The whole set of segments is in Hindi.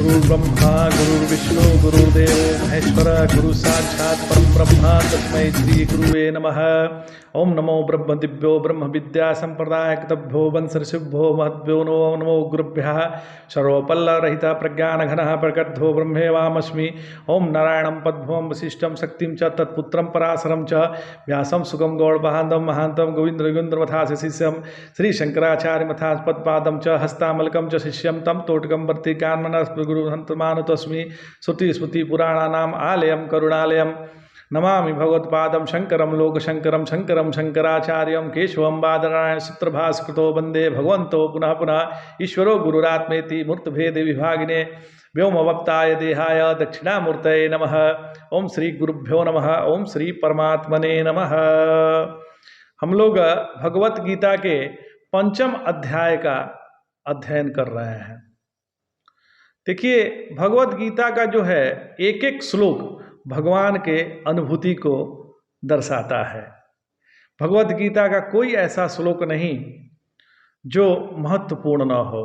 गुरुर्ब्रह्मा गुरुर्विष्णु गुरुर्देवो महेश्वर गुरु साक्षात् परब्रह्म तस्मै श्री गुरुवे नमः। ओम नमो ब्रह्म दिव्यो ब्रह्म विद्या संप्रदायकतभ्यो वंशर्षिभ्यो महद्भ्यो नमो गुरुभ्यः। सर्वपल्लरहित प्रज्ञानघनः प्रगद्धो ब्रह्मेवामस्मि। ओम नारायणं पद्मं वसिष्ठं शक्तिं च तत्पुत्रं पराशरं च व्यासं सुगं गौड़बहान्दं महान्तं गोविंद्रमथास्य शिष्यं श्री शंकराचार्य मथास पदपादं च हस्तामलकं च शिष्यं तम तोटकं वर्तिकान्मनः गुरुहन्तमानुतस्मि। श्रुति स्मृति पुराणानाम् आलयं करुणालयं नमामि भगवत्पादं शंकरं लोकशंकरं शंकरं शंकराचार्यं केशवं बादरायण सूत्रभास्कृतो वंदे भगवन्तो पुनः पुनः। ईश्वरो गुरुरात्मेति मूर्तभेद विभागिने व्योमवक्ताय देहाय दक्षिणामूर्तये नमः। ओम श्री गुरुभ्यो नमः। ओम श्री परमात्मने नमः। हम लोग भगवत गीता के पंचम अध्याय का अध्ययन कर रहे हैं। देखिए, भगवत गीता का जो है एक एक श्लोक भगवान के अनुभूति को दर्शाता है। भगवत गीता का कोई ऐसा श्लोक नहीं जो महत्वपूर्ण न हो।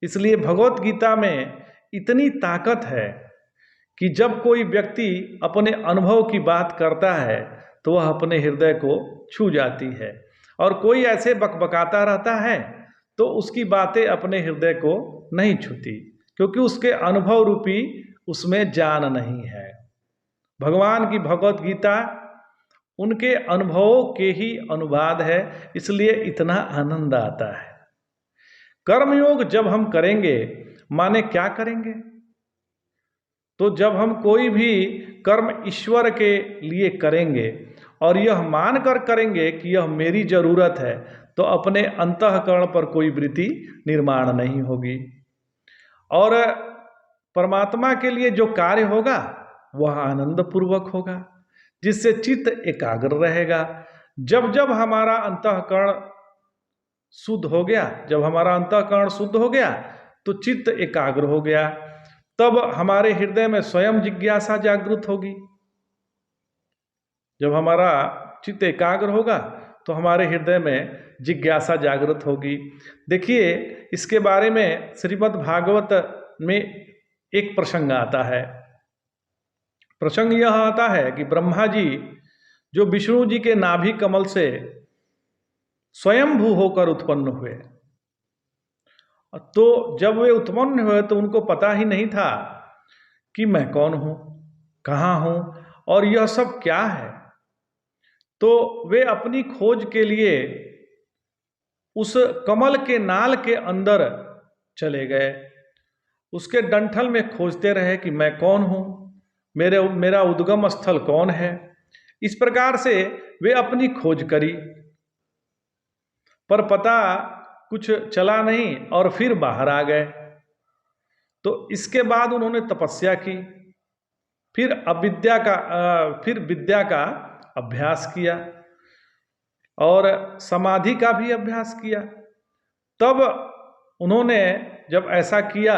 इसलिए भगवत गीता में इतनी ताकत है कि जब कोई व्यक्ति अपने अनुभव की बात करता है तो वह अपने हृदय को छू जाती है, और कोई ऐसे बकबकाता रहता है तो उसकी बातें अपने हृदय को नहीं छूती, क्योंकि उसके अनुभव रूपी उसमें जान नहीं है। भगवान की भगवत गीता उनके अनुभवों के ही अनुवाद है, इसलिए इतना आनंद आता है। कर्मयोग जब हम करेंगे, माने क्या करेंगे? तो जब हम कोई भी कर्म ईश्वर के लिए करेंगे और यह मान कर करेंगे कि यह मेरी जरूरत है, तो अपने अंतःकरण पर कोई वृत्ति निर्माण नहीं होगी, और परमात्मा के लिए जो कार्य होगा वह आनंद पूर्वक होगा, जिससे चित्त एकाग्र रहेगा। जब जब हमारा अंतःकरण शुद्ध हो गया, जब हमारा अंतःकरण शुद्ध हो गया तो चित्त एकाग्र हो गया, तब हमारे हृदय में स्वयं जिज्ञासा जागृत होगी। जब हमारा चित्त एकाग्र होगा तो हमारे हृदय में जिज्ञासा जागृत होगी। देखिए, इसके बारे में श्रीमद् भागवत में एक प्रसंग आता है। प्रसंग यह आता है कि ब्रह्मा जी जो विष्णु जी के नाभि कमल से स्वयंभू होकर उत्पन्न हुए, तो जब वे उत्पन्न हुए तो उनको पता ही नहीं था कि मैं कौन हूँ, कहाँ हूँ और यह सब क्या है। तो वे अपनी खोज के लिए उस कमल के नाल के अंदर चले गए, उसके डंठल में खोजते रहे कि मैं कौन हूँ, मेरा उद्गम स्थल कौन है। इस प्रकार से वे अपनी खोज करी, पर पता कुछ चला नहीं और फिर बाहर आ गए। तो इसके बाद उन्होंने तपस्या की, फिर विद्या का अभ्यास किया और समाधि का भी अभ्यास किया। तब उन्होंने जब ऐसा किया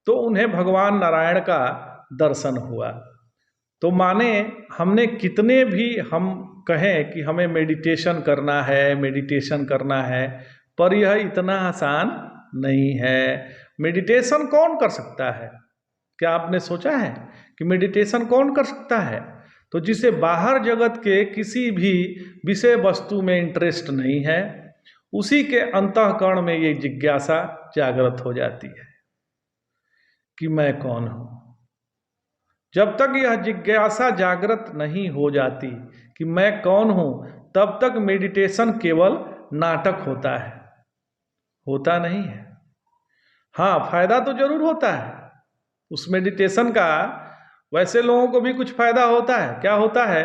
तो उन्हें भगवान नारायण का दर्शन हुआ। तो माने हमने कितने भी हम कहें कि हमें मेडिटेशन करना है, पर यह इतना आसान नहीं है। मेडिटेशन कौन कर सकता है? क्या आपने सोचा है कि मेडिटेशन कौन कर सकता है? तो जिसे बाहर जगत के किसी भी विषय वस्तु में इंटरेस्ट नहीं है, उसी के अंतःकरण में ये जिज्ञासा जागृत हो जाती है कि मैं कौन हूँ। जब तक यह जिज्ञासा जागृत नहीं हो जाती कि मैं कौन हूँ, तब तक मेडिटेशन केवल नाटक होता है, होता नहीं है। हाँ, फायदा तो जरूर होता है उस मेडिटेशन का। वैसे लोगों को भी कुछ फायदा होता है। क्या होता है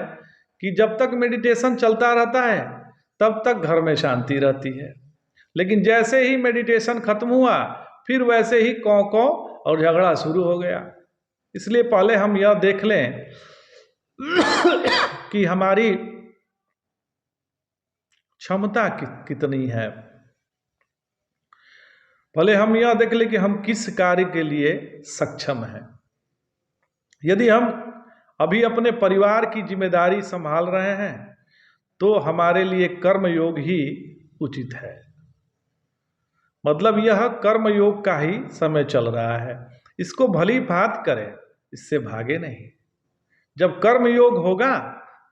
कि जब तक मेडिटेशन चलता रहता है तब तक घर में शांति रहती है, लेकिन जैसे ही मेडिटेशन खत्म हुआ फिर वैसे ही कौ कौ और झगड़ा शुरू हो गया। इसलिए पहले हम यह देख लें कि हमारी क्षमता कितनी है। पहले हम यह देख लें कि हम किस कार्य के लिए सक्षम हैं। यदि हम अभी अपने परिवार की जिम्मेदारी संभाल रहे हैं तो हमारे लिए कर्मयोग ही उचित है। मतलब यह कर्मयोग का ही समय चल रहा है। इसको भली भांति करे, इससे भागे नहीं। जब कर्म योग होगा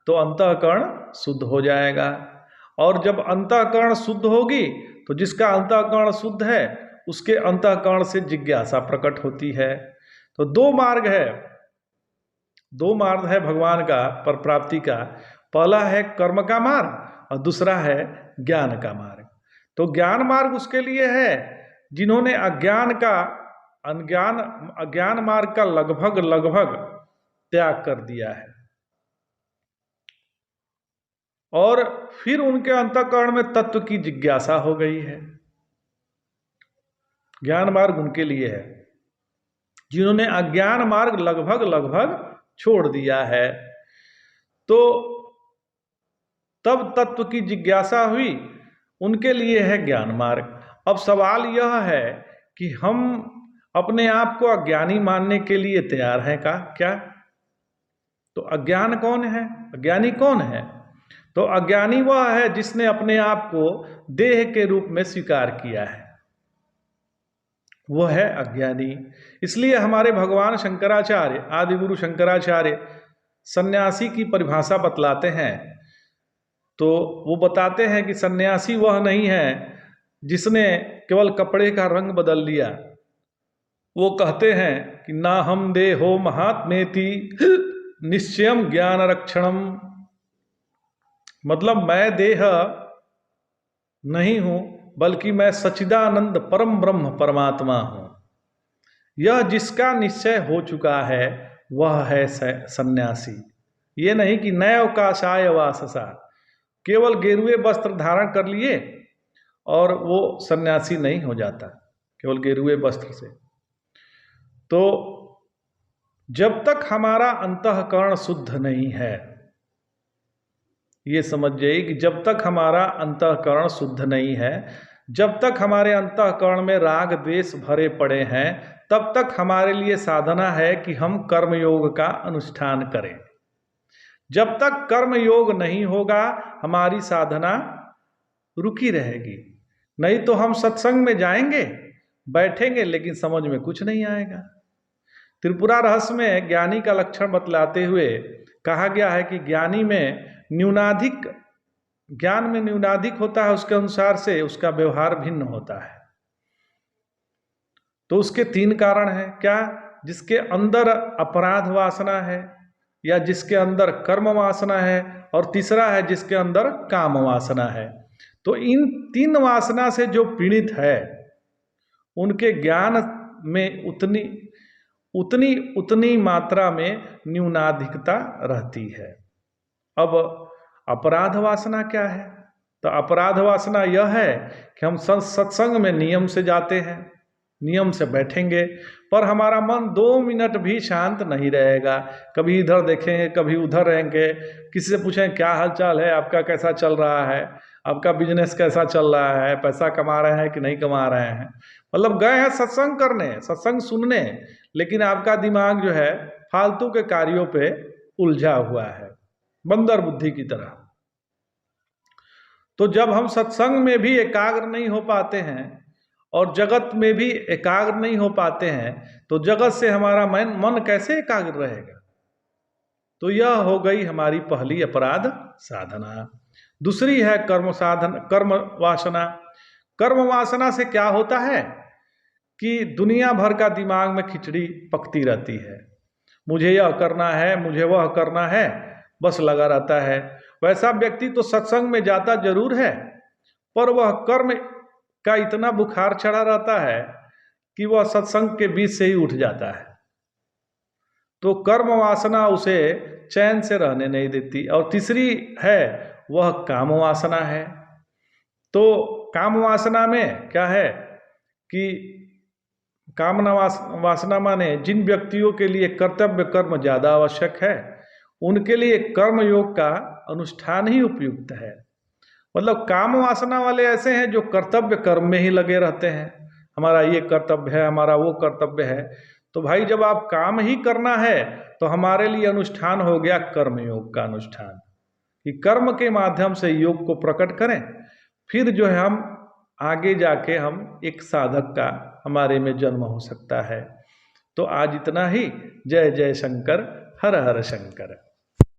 तो अंतःकरण शुद्ध हो जाएगा, और जब अंतःकरण शुद्ध होगी तो जिसका अंतःकरण शुद्ध है उसके अंतःकरण से जिज्ञासा प्रकट होती है। तो दो मार्ग है भगवान का पर प्राप्ति का। पहला है कर्म का मार्ग और दूसरा है ज्ञान का मार्ग। तो ज्ञान मार्ग उसके लिए है जिन्होंने अज्ञान मार्ग का लगभग त्याग कर दिया है, और फिर उनके अंतःकरण में तत्व की जिज्ञासा हो गई है। ज्ञान मार्ग उनके लिए है जिन्होंने अज्ञान मार्ग लगभग छोड़ दिया है। तो तब तत्व की जिज्ञासा हुई, उनके लिए है ज्ञान मार्ग। अब सवाल यह है कि हम अपने आप को अज्ञानी मानने के लिए तैयार हैं क्या? तो अज्ञान कौन है? अज्ञानी कौन है? तो अज्ञानी वह है जिसने अपने आप को देह के रूप में स्वीकार किया है, वह है अज्ञानी। इसलिए हमारे भगवान शंकराचार्य, आदि गुरु शंकराचार्य सन्यासी की परिभाषा बतलाते हैं। तो वो बताते हैं कि सन्यासी वह नहीं है जिसने केवल कपड़े का रंग बदल लिया। वो कहते हैं कि ना हम देहो महात्मेति निश्चयम ज्ञान रक्षणम, मतलब मैं देह नहीं हूं बल्कि मैं सच्चिदानंद परम ब्रह्म परमात्मा हूं। यह जिसका निश्चय हो चुका है वह है सन्यासी। ये नहीं कि नैव काषाय वाससा, केवल गेरुए वस्त्र धारण कर लिए और वो सन्यासी नहीं हो जाता केवल गेरुए वस्त्र से। तो जब तक हमारा अंतःकरण शुद्ध नहीं है, ये समझ जाइए कि जब तक हमारा अंतःकरण शुद्ध नहीं है, जब तक हमारे अंतःकरण में राग द्वेष भरे पड़े हैं, तब तक हमारे लिए साधना है कि हम कर्मयोग का अनुष्ठान करें। जब तक कर्मयोग नहीं होगा हमारी साधना रुकी रहेगी। नहीं तो हम सत्संग में जाएंगे, बैठेंगे, लेकिन समझ में कुछ नहीं आएगा। त्रिपुरा रहस्य में ज्ञानी का लक्षण बतलाते हुए कहा गया है कि ज्ञान में न्यूनाधिक होता है, उसके अनुसार से उसका व्यवहार भिन्न होता है। तो उसके 3 कारण हैं। क्या? जिसके अंदर अपराध वासना है, या जिसके अंदर कर्म वासना है, और तीसरा है जिसके अंदर काम वासना है। तो इन 3 वासना से जो पीड़ित है उनके ज्ञान में उतनी मात्रा में न्यूनाधिकता रहती है। अब अपराध वासना क्या है? तो अपराध वासना यह है कि हम सत्संग में नियम से जाते हैं, नियम से बैठेंगे, पर हमारा मन 2 मिनट भी शांत नहीं रहेगा। कभी इधर देखेंगे, कभी उधर रहेंगे। किसी से पूछें क्या हाल चाल है, आपका कैसा चल रहा है, आपका बिजनेस कैसा चल रहा है, पैसा कमा रहे हैं कि नहीं कमा रहे हैं। मतलब गए हैं सत्संग करने, सत्संग सुनने, लेकिन आपका दिमाग जो है फालतू के कार्यों पे उलझा हुआ है, बंदर बुद्धि की तरह। तो जब हम सत्संग में भी एकाग्र नहीं हो पाते हैं और जगत में भी एकाग्र नहीं हो पाते हैं, तो जगत से हमारा मन कैसे एकाग्र रहेगा? तो यह हो गई हमारी पहली अपराध साधना। दूसरी है कर्म वासना। कर्म वासना से क्या होता है कि दुनिया भर का दिमाग में खिचड़ी पकती रहती है। मुझे यह करना है, मुझे वह करना है, बस लगा रहता है। वैसा व्यक्ति तो सत्संग में जाता जरूर है, पर वह कर्म का इतना बुखार चढ़ा रहता है कि वह सत्संग के बीच से ही उठ जाता है। तो कर्म वासना उसे चैन से रहने नहीं देती। और तीसरी है वह काम वासना है। तो काम वासना में क्या है कि कामना वासना माने जिन व्यक्तियों के लिए कर्तव्य कर्म ज़्यादा आवश्यक है, उनके लिए कर्म योग का अनुष्ठान ही उपयुक्त है। मतलब काम वासना वाले ऐसे हैं जो कर्तव्य कर्म में ही लगे रहते हैं, हमारा ये कर्तव्य है, हमारा वो कर्तव्य है। तो भाई जब आप काम ही करना है तो हमारे लिए अनुष्ठान हो गया कर्म योग का अनुष्ठान, कि कर्म के माध्यम से योग को प्रकट करें, फिर जो है हम आगे जाके हम एक साधक का हमारे में जन्म हो सकता है। तो आज इतना ही। जय जय शंकर, हर हर शंकर।